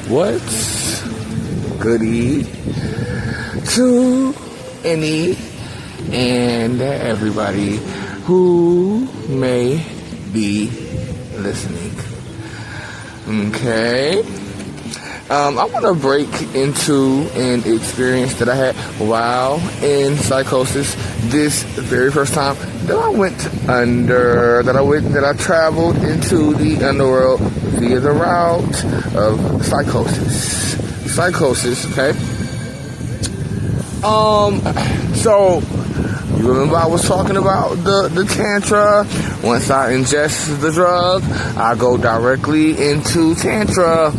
What's goody to any and everybody who may be listening? Okay. I want to break into an experience that I had while in psychosis. This very first time that I went that I traveled into the underworld via the route of psychosis. Okay. So you remember I was talking about the Tantra. Once I ingest the drug, I go directly into Tantra.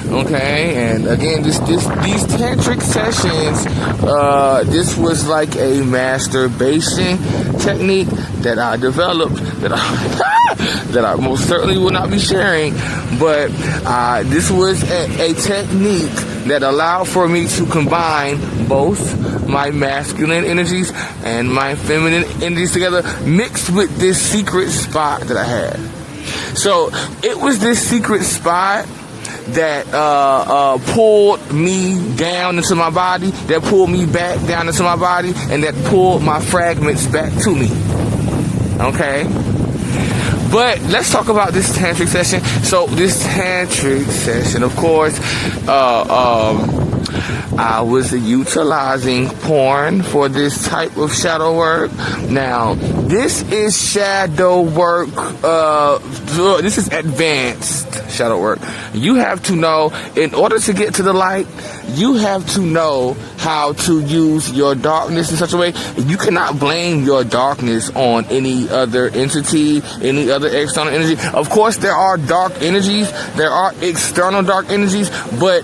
Okay, and again, these tantric sessions, this was like a masturbation technique that I developed that I most certainly will not be sharing, but this was a technique that allowed for me to combine both my masculine energies and my feminine energies together, mixed with this secret spot that I had. So it was this secret spot that pulled me down into my body, that pulled me back down into my body, and that pulled my fragments back to me. Okay? But let's talk about this tantric session. So this tantric session, of course, I was utilizing porn for this type of shadow work. Now, this is shadow work. This is advanced shadow work. You have to know, in order to get to the light, you have to know how to use your darkness in such a way. You cannot blame your darkness on any other entity, any other external energy. Of course, there are dark energies. There are external dark energies, but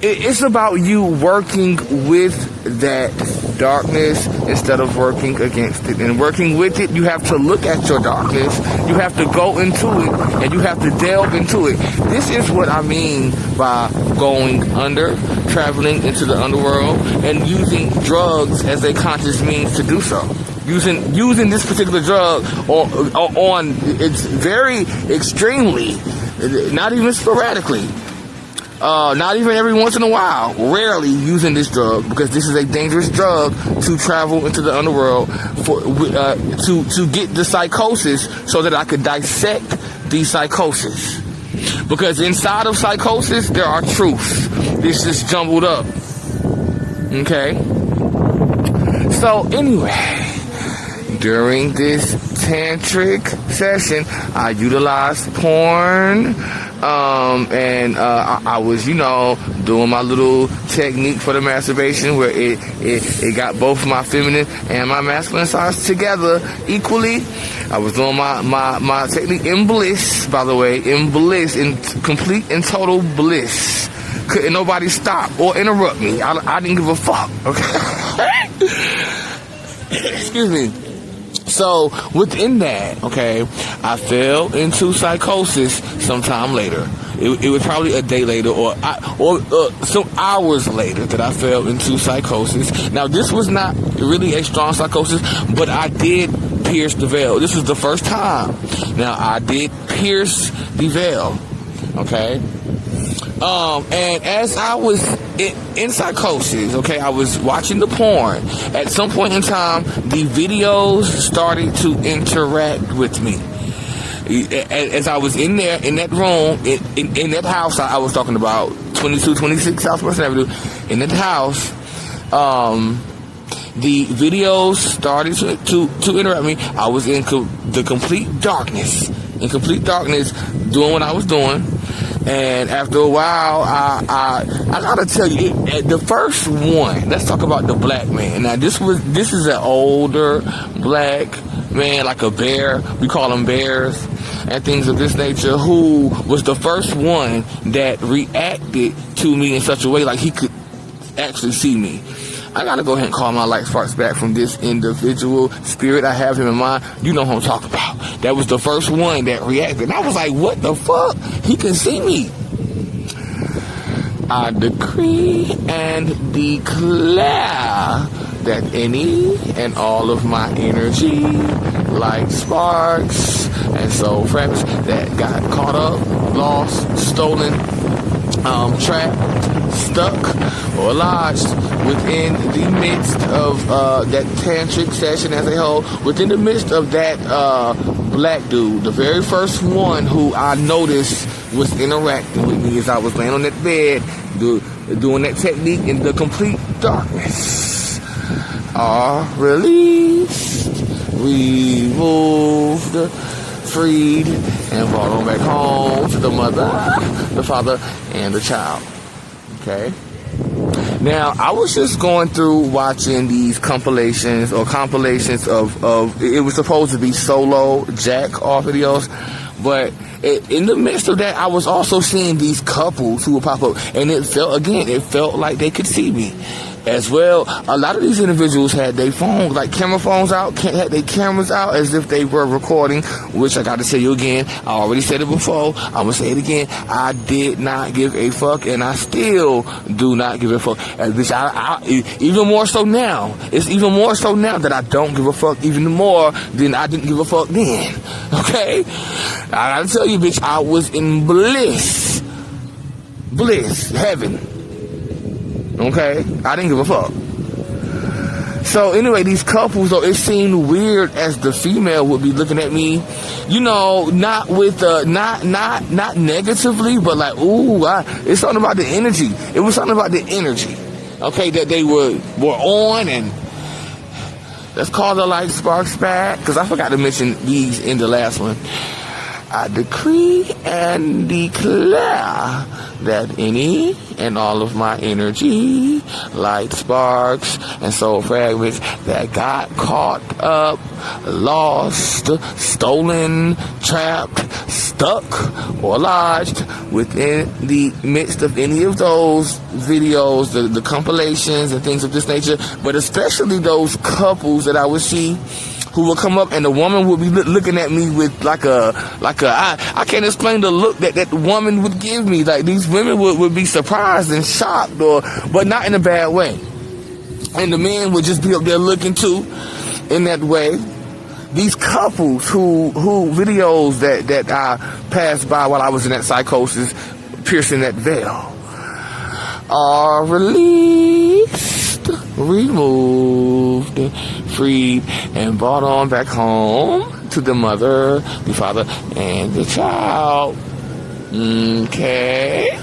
it's about you working with that darkness instead of working against it. And working with it, you have to look at your darkness, you have to go into it, and you have to delve into it. This is what I mean by going under, traveling into the underworld, and using drugs as a conscious means to do so. Using this particular drug on it's very extremely, not even sporadically. Not even every once in a while, rarely using this drug, because this is a dangerous drug to travel into the underworld to get the psychosis, so that I could dissect the psychosis. Because inside of psychosis, there are truths. This is jumbled up. Okay? So anyway, during this tantric session, I utilized porn. And I was, doing my little technique for the masturbation, where it got both my feminine and my masculine sides together equally. I was doing my technique in bliss, by the way, in complete and total bliss. Couldn't nobody stop or interrupt me. I didn't give a fuck. Okay. Excuse me. So within that, okay, I fell into psychosis sometime later. It was probably a day later or some hours later that I fell into psychosis. Now, this was not really a strong psychosis, but I did pierce the veil. This was the first time. Now, I did pierce the veil, okay? And as I was in psychosis, okay, I was watching the porn. At some point in time, the videos started to interact with me. As I was in there, in that room, in that house I was talking about, 2226 South West Avenue, in that house, the videos started to interact with me. I was in the complete darkness, doing what I was doing. And after a while, I gotta tell you, the first one, let's talk about the black man. Now, this is an older black man, like a bear. We call them bears and things of this nature, who was the first one that reacted to me in such a way like he could actually see me. I gotta go ahead and call my light sparks back from this individual spirit. I have him in mind. You know who I'm talking about. That was the first one that reacted. And I was like, what the fuck? He can see me. I decree and declare that any and all of my energy, like sparks and soul fragments that got caught up lost, stolen, trapped, stuck, or lodged within the midst of that tantric session as a whole, within the midst of that black dude, the very first one who I noticed was interacting with me as I was laying on that bed, doing that technique in the complete darkness, are released, removed, freed, and brought on back home to the mother, the father, and the child. Okay? Now, I was just going through watching these compilations of, it was supposed to be solo jack-off videos, but in the midst of that, I was also seeing these couples who would pop up, and it felt like they could see me as well. A lot of these individuals had their phones, like camera phones out, had their cameras out as if they were recording, which I got to tell you again, I already said it before, I'm going to say it again, I did not give a fuck, and I still do not give a fuck. Even more so now, it's even more so now that I don't give a fuck even more than I didn't give a fuck then, okay? I got to tell you, bitch, I was in bliss, heaven. Okay? I didn't give a fuck. So anyway, these couples, though, it seemed weird as the female would be looking at me, you know, not with not negatively, but like, ooh, it's something about the energy. It was something about the energy, okay, that they were on, and let's call the light sparks back, because I forgot to mention these in the last one. I decree and declare that any and all of my energy, light sparks, and soul fragments that got caught up, lost, stolen, trapped, stuck, or lodged within the midst of any of those videos, the compilations and things of this nature, but especially those couples that I would see who would come up, and the woman would be looking at me with I can't explain the look that the woman would give me. Like, these women would be surprised and shocked, but not in a bad way. And the men would just be up there looking too, in that way. These couples who videos that I passed by while I was in that psychosis, piercing that veil, are released, removed, freed, and brought on back home to the mother, the father, and the child. Okay.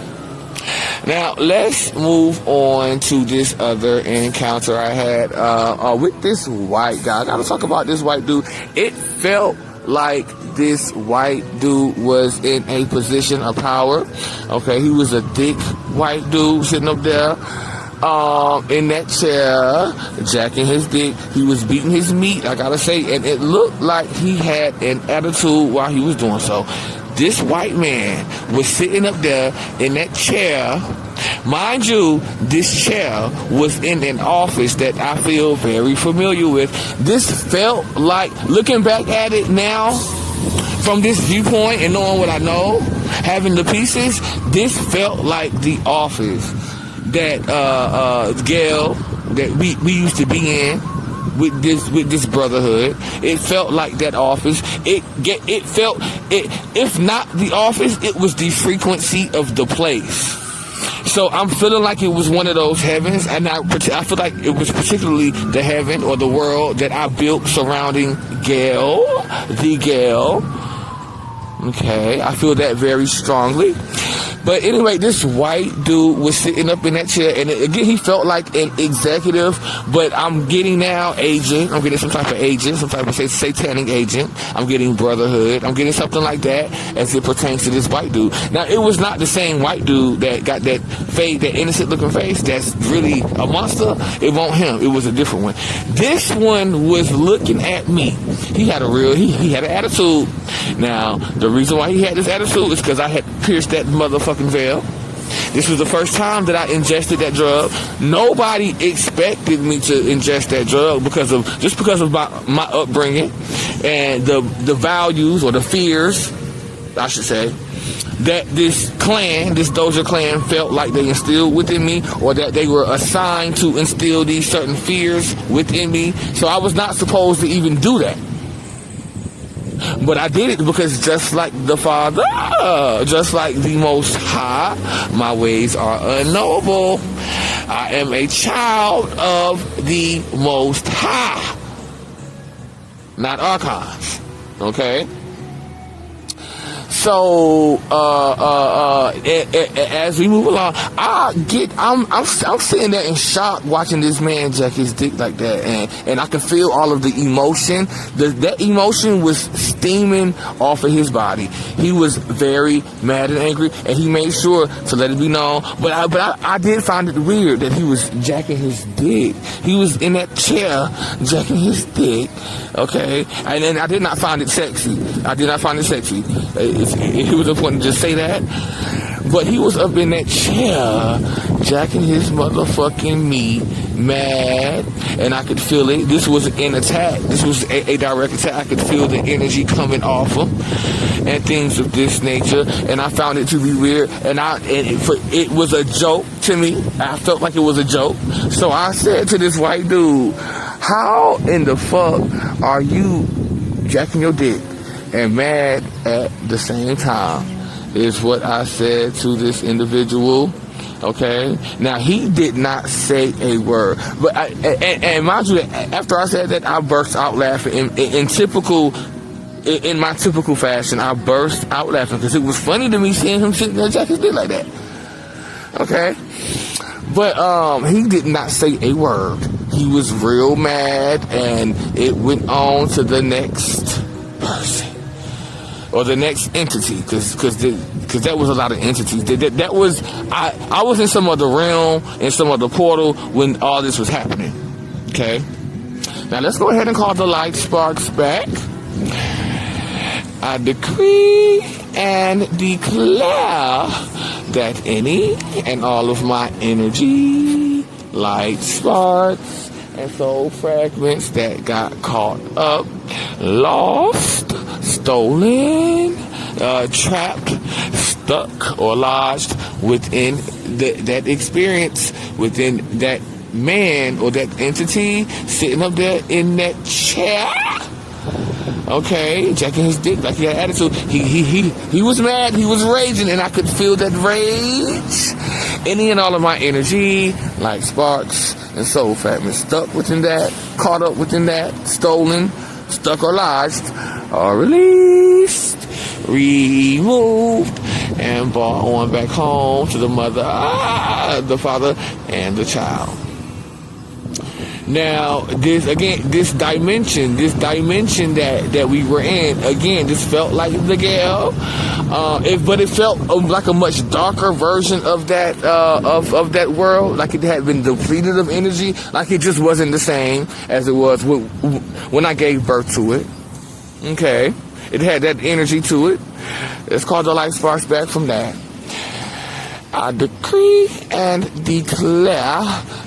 Now, let's move on to this other encounter I had with this white guy. I gotta talk about this white dude. It felt like this white dude was in a position of power. Okay, he was a thick white dude sitting up there in that chair, jacking his dick. He was beating his meat, I gotta say, and it looked like he had an attitude while he was doing so. This white man was sitting up there in that chair. Mind you, this chair was in an office that I feel very familiar with. This felt like, looking back at it now, from this viewpoint and knowing what I know, having the pieces, this felt like the office that Gail, that we used to be in with this brotherhood. It felt like that office. It felt, if not the office, it was the frequency of the place. So I'm feeling like it was one of those heavens, and I feel like it was particularly the heaven or the world that I built surrounding Gail, the Gail. Okay, I feel that very strongly. But anyway, this white dude was sitting up in that chair, and again, he felt like an executive, but I'm getting now agent. I'm getting some type of agent, some type of satanic agent. I'm getting brotherhood. I'm getting something like that as it pertains to this white dude. Now, it was not the same white dude that got that fake, that innocent looking face that's really a monster. It wasn't him. It was a different one. This one was looking at me. He had he had an attitude. Now, the reason why he had this attitude is because I had pierced that motherfucking veil. This was the first time that I ingested that drug. Nobody expected me to ingest that drug because of my upbringing and the values or the fears, I should say, that this Doja clan felt like they instilled within me, or that they were assigned to instill these certain fears within me. So I was not supposed to even do that. But I did it because just like the Father, just like the Most High, my ways are unknowable. I am a child of the Most High, not archons. Okay? So, as we move along, I'm sitting there in shock watching this man jack his dick like that, and I can feel all of the emotion. That emotion was steaming off of his body. He was very mad and angry, and he made sure to let it be known. But I did find it weird that he was jacking his dick. He was in that chair jacking his dick, okay? And then I did not find it sexy. I did not find it sexy. It was important to just say that. But he was up in that chair, jacking his motherfucking meat, mad, and I could feel it. This was an attack. This was a direct attack. I could feel the energy coming off him and things of this nature, and I found it to be weird, and it was a joke to me. I felt like it was a joke. So I said to this white dude, how in the fuck are you jacking your dick and mad at the same time? Is what I said to this individual. Okay, now he did not say a word, but and mind you, after I said that, I burst out laughing in my typical fashion. I burst out laughing because it was funny to me seeing him sitting there jack his dick like that. Okay, but he did not say a word. He was real mad, and it went on to the next person. Or the next entity, because that was a lot of entities. That was, I was in some other realm, in some other portal when all this was happening. Okay? Now let's go ahead and call the light sparks back. I decree and declare that any and all of my energy, light sparks, and soul fragments that got caught up, lost, stolen, trapped, stuck, or lodged within that experience, within that man or that entity sitting up there in that chair, okay, jacking his dick like he had attitude. He was mad, he was raging, and I could feel that rage. Any and all of my energy, like sparks and soul fragments, stuck within that, caught up within that, stolen, stuck, or lodged, are released, removed, and brought on back home to the mother, the father, and the child. Now, this dimension that we were in, again, this felt like the Gale, but it felt like a much darker version of that that world, like it had been depleted of energy, like it just wasn't the same as it was when I gave birth to it. Okay, it had that energy to it. It's called the light sparks back from that. I decree and declare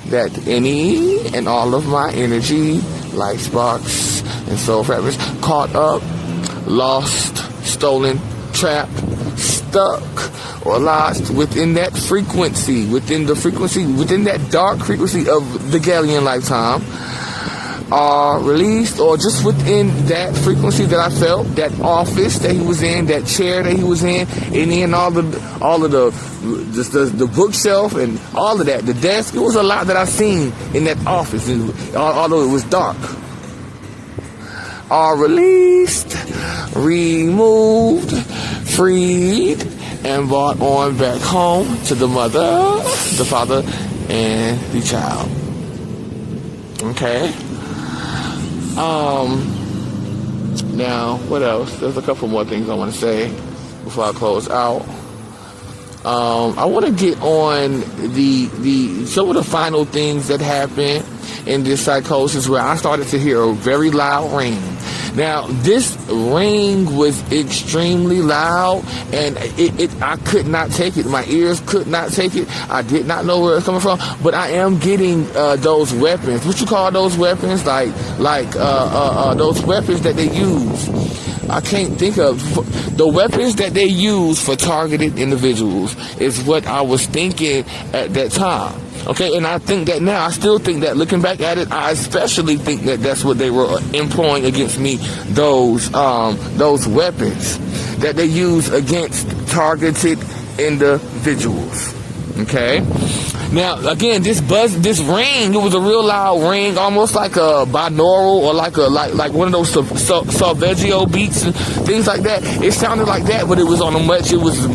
that any and all of my energy, light sparks, and soul fragments caught up, lost, stolen, trapped, stuck, or lost within that frequency, within that dark frequency of the Gallian lifetime, are released, or just within that frequency that I felt, that office that he was in, that chair that he was in, and all of the bookshelf and all of that, the desk. It was a lot that I seen in that office, and although it was dark, are released, removed, freed, and brought on back home to the mother, the father, and the child. Okay. Now, what else? There's a couple more things I want to say before I close out. I want to get on the some of the final things that happened in this psychosis, where I started to hear a very loud ring. Now, this ring was extremely loud, and I could not take it. My ears could not take it. I did not know where it was coming from, but I am getting those weapons. What you call those weapons? Like those weapons that they use I can't think of the weapons that they use for targeted individuals is what I was thinking at that time. Okay, and I think that now, I still think that looking back at it, I especially think that that's what they were employing against me, those weapons that they use against targeted individuals. Okay, now again, this ring, it was a real loud ring, almost like a binaural or like one of those Solfeggio beats and things like that. It sounded like that, but it was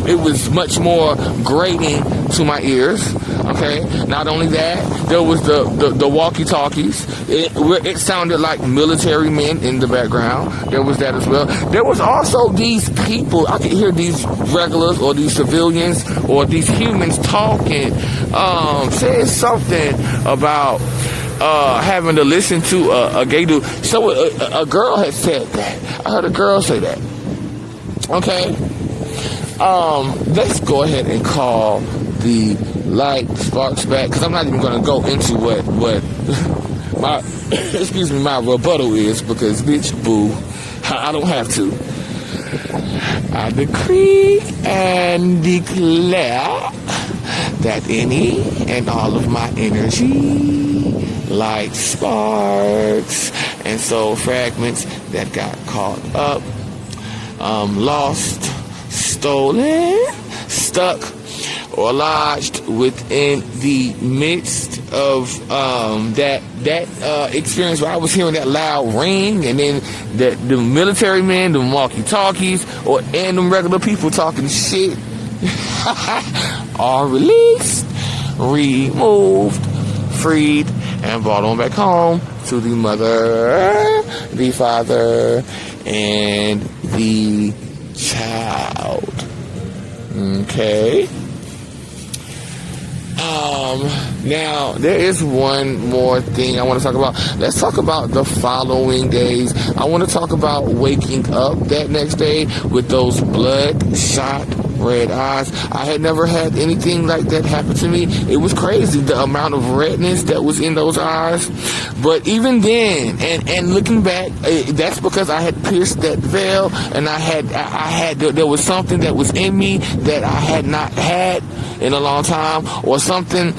it was much more grating to my ears. Okay, not only that, there was the walkie-talkies. It sounded like military men in the background. There was that as well. There was also these people, I could hear these regulars or these civilians or these humans talking, saying something about having to listen to a gay dude. So a girl had said that. I heard a girl say that. Okay, let's go ahead and call the light sparks back, because I'm not even going to go into what my my rebuttal is, because bitch, boo, I don't have to. I decree and declare that any and all of my energy, light sparks and soul fragments that got caught up, lost, stolen, stuck, or lodged within the midst of that experience where I was hearing that loud ring, and then the military men, the walkie-talkies, and them regular people talking shit are released, removed, freed, and brought on back home to the mother, the father, and the child. Okay. Now, there is one more thing I want to talk about. Let's talk about the following days. I want to talk about waking up that next day with those bloodshot red eyes. I had never had anything like that happen to me. It was crazy, the amount of redness that was in those eyes. But even then, and looking back, that's because I had pierced that veil, and there was something that was in me that I had not had in a long time, or something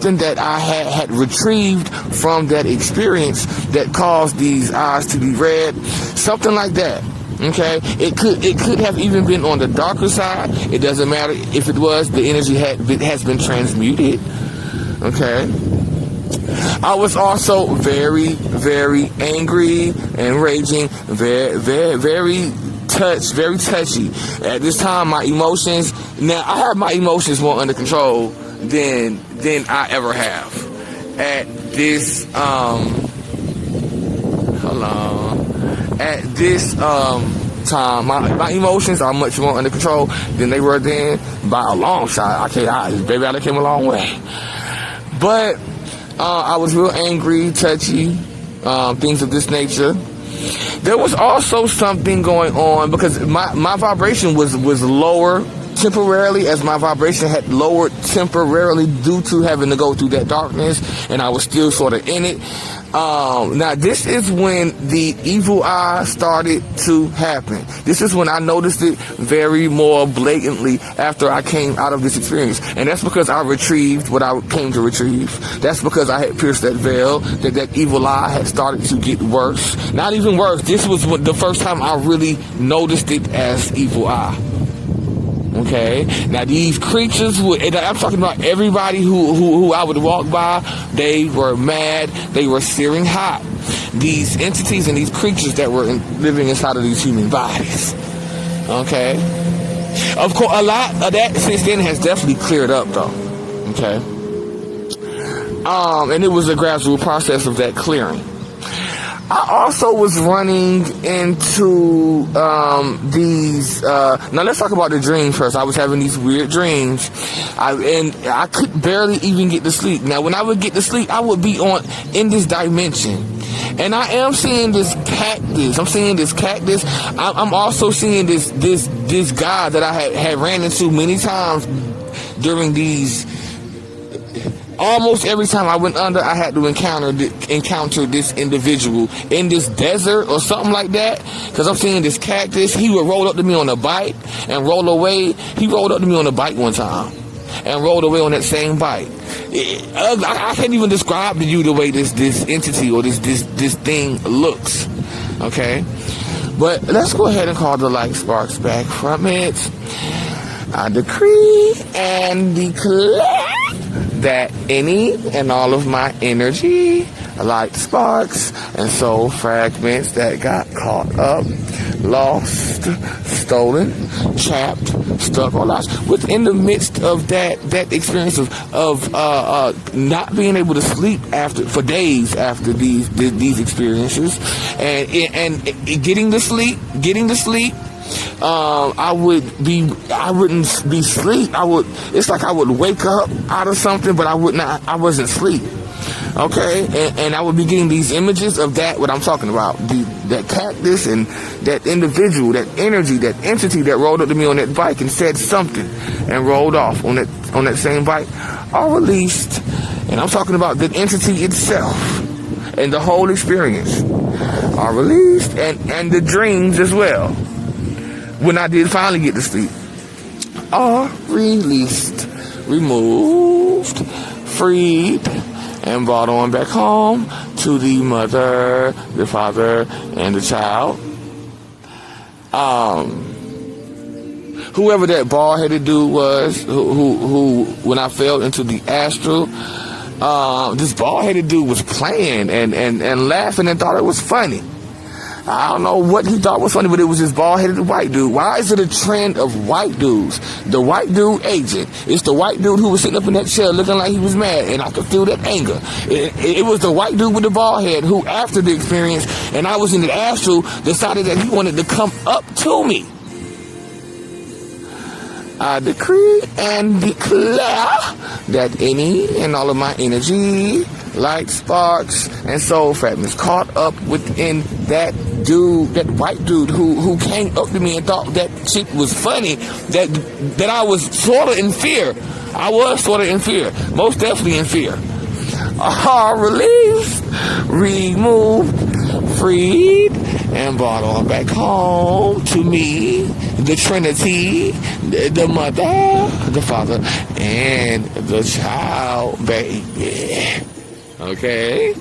that I had retrieved from that experience that caused these eyes to be red, something like that. Okay, it could have even been on the darker side. It doesn't matter if it was. The energy has been transmuted. Okay, I was also very, very angry and raging, very touchy. At this time, my emotions. Now I have my emotions more under control than I ever have. At this At this time, my emotions are much more under control than they were then, by a long shot. Baby, I came a long way. But I was real angry, touchy, things of this nature. There was also something going on because my vibration was lower temporarily, as my vibration had lowered temporarily due to having to go through that darkness, and I was still sort of in it. Now this is when the evil eye started to happen. This is when I noticed it very more blatantly after I came out of this experience, and that's because I retrieved what I came to retrieve. That's because I had pierced that veil, that evil eye had started to get worse. Not even worse. This was the first time I really noticed it as evil eye. Okay, now these creatures, I'm talking about everybody who I would walk by, they were mad, they were searing hot. These entities and these creatures that were living inside of these human bodies. Okay, of course, a lot of that since then has definitely cleared up though. Okay, and it was a gradual process of that clearing. I also was running into these. Now let's talk about the dreams first. I was having these weird dreams, and I could barely even get to sleep. Now, when I would get to sleep, I would be in this dimension, and I am seeing this cactus. I'm seeing this cactus. I'm also seeing this guy that I had ran into many times during these almost every time I went under, I had to encounter this individual in this desert or something like that. Because I'm seeing this cactus. He would roll up to me on a bike and roll away. He rolled up to me on a bike one time and rolled away on that same bike. I can't even describe to you the way this entity or this thing looks. Okay? But let's go ahead and call the light sparks back from it. I decree and declare that any and all of my energy, light sparks, and soul fragments that got caught up, lost, stolen, trapped, stuck, or lost within the midst of that experience of not being able to sleep for days after these experiences, and getting to sleep. I wouldn't be asleep. It's like I would wake up out of something, but I wasn't asleep. Okay? And I would be getting these images of what I'm talking about. That cactus and that individual, that energy, that entity that rolled up to me on that bike and said something and rolled off on that same bike are released. And I'm talking about the entity itself and the whole experience are released, and the dreams as well. When I did finally get to sleep, are released, removed, freed, and brought on back home to the mother, the father, and the child. Whoever that bald-headed dude was, who when I fell into the astral, this bald-headed dude was playing and laughing and thought it was funny. I don't know what he thought was funny, but it was this bald-headed white dude. Why is it a trend of white dudes? The white dude agent. It's the white dude who was sitting up in that chair looking like he was mad, and I could feel that anger. It was the white dude with the bald head who, after the experience, and I was in the astral, decided that he wanted to come up to me. I decree and declare that any and all of my energy, light sparks, and soul fragments caught up within that dude, that white dude who came up to me and thought that shit was funny, that I was sort of in fear. I was sort of in fear, most definitely in fear. Released, removed, freed, and brought on back home to me, the Trinity, the mother, the father, and the child, baby. Okay?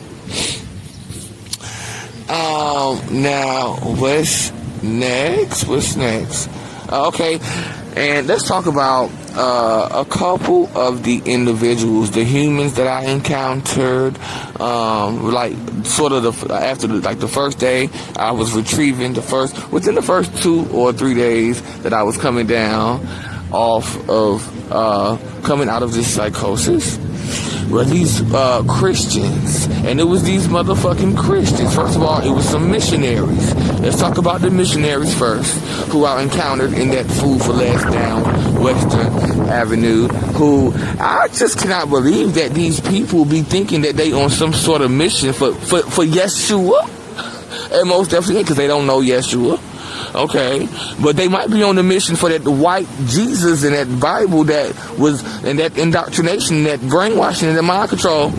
Now, what's next? Okay, and let's talk about a couple of the individuals, the humans that I encountered, after the first day, I was retrieving within the first 2 or 3 days that I was coming down coming out of this psychosis. Were these Christians, and it was these motherfucking Christians. First of all, it was some missionaries. Let's talk about the missionaries first, who I encountered in that Food for Less down Western Avenue, who I just cannot believe that these people be thinking that they on some sort of mission for Yeshua, and most definitely because they don't know Yeshua. Okay, but they might be on the mission for that white Jesus and that Bible and that indoctrination, that brainwashing and that mind control.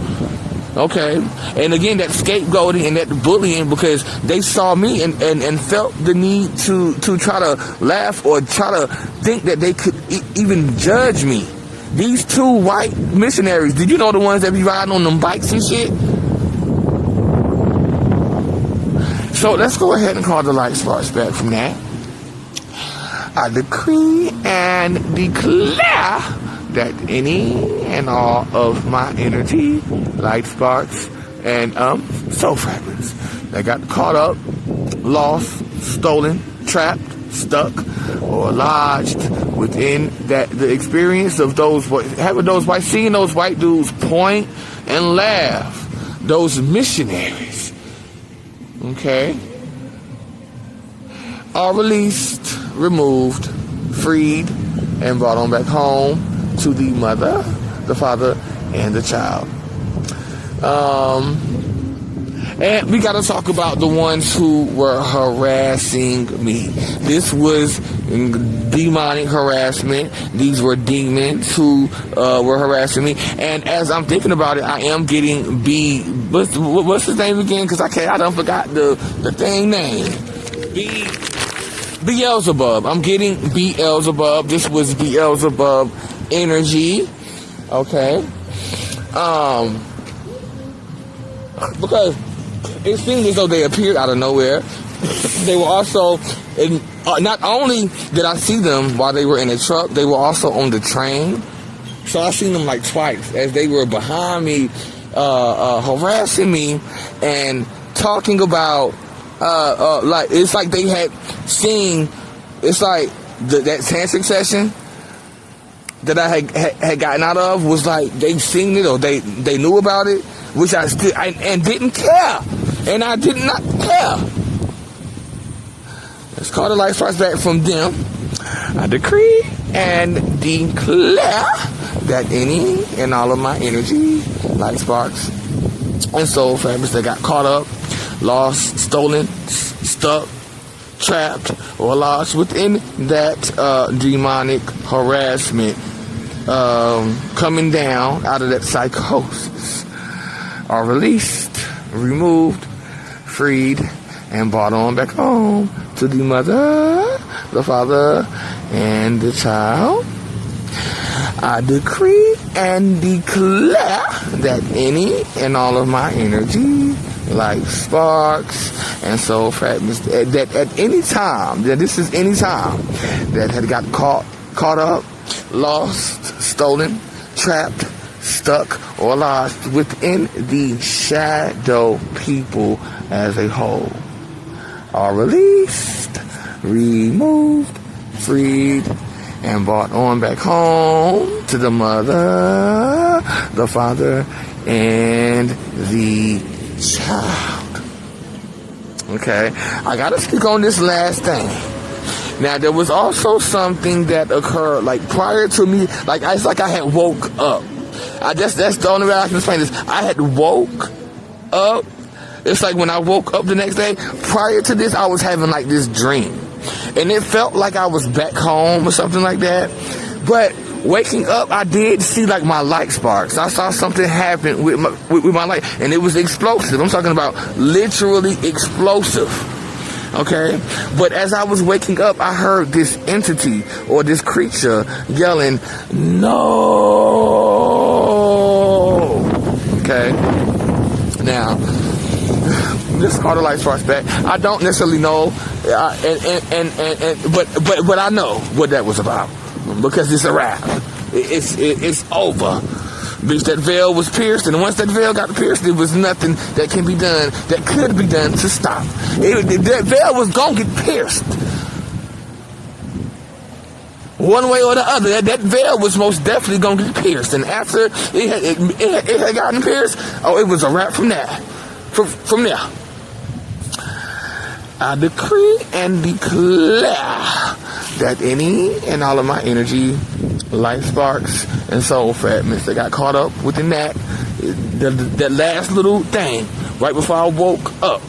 Okay, and again, that scapegoating and that bullying, because they saw me and felt the need to try to laugh or try to think that they could even judge me. These 2 white missionaries, did you know the ones that be riding on them bikes and shit? So let's go ahead and call the light sparks back from that. I decree and declare that any and all of my energy, light sparks, and soul fragments that got caught up, lost, stolen, trapped, stuck, or lodged within the experience of seeing those white dudes point and laugh, those missionaries. Okay, are released, removed, freed, and brought on back home to the mother, the father, and the child. And we got to talk about the ones who were harassing me. This was demonic harassment. These were demons who were harassing me. And as I'm thinking about it, I am getting what's his name again? Because I done forgot the thing name. Beelzebub. I'm getting Beelzebub. This was Beelzebub energy. Okay. Because it seemed as though they appeared out of nowhere. They were also, not only did I see them while they were in the truck, they were also on the train. So I seen them like twice as they were behind me, harassing me and talking about, like, it's like they had seen, it's like that Tantric session that I had gotten out of was like they seen it or they knew about it, which I still and didn't care, and I did not care. Let's call the light strikes back from them. I decree and declare that any and all of my energy, light sparks, and soul fragments that got caught up, lost, stolen, stuck, trapped, or lost within that demonic harassment, coming down out of that psychosis, are released, removed, freed, and brought on back home to the mother, the father, and the child. I decree and declare that any and all of my energy, like sparks and soul fragments, that at any time, that this is any time, that had got caught up, lost, stolen, trapped, stuck, or lost within the shadow people as a whole, are released, removed, freed, and brought on back home to the mother, the father, and the child. Okay, I gotta speak on this last thing. Now, there was also something that occurred, like, prior to me, like, it's like I had woke up. That's the only way I can explain this. I had woke up. It's like when I woke up the next day, prior to this, I was having, like, this dream. And it felt like I was back home or something like that. But waking up, I did see, like, my light sparks. I saw something happen with my light, and it was explosive. I'm talking about literally explosive. Okay? But as I was waking up, I heard this entity or this creature yelling, "No!" Okay? Now, this is called the light sparks back. I don't necessarily know, but I know what that was about, because it's a wrap. It's over. Bitch, that veil was pierced, and once that veil got pierced, there was nothing that can be done, that could be done to stop. That veil was gonna get pierced, one way or the other. That veil was most definitely gonna get pierced, and after it had gotten pierced, it was a wrap from there. From there, I decree and declare that any and all of my energy, light sparks, and soul fragments that got caught up within that last little thing right before I woke up,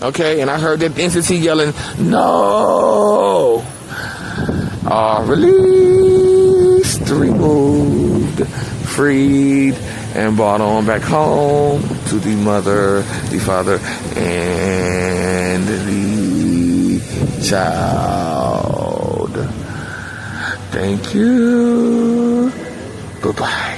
okay, and I heard that entity yelling, "No!" are released, removed, freed, and brought on back home to the mother, the father, and the child. Thank you. Bye-bye.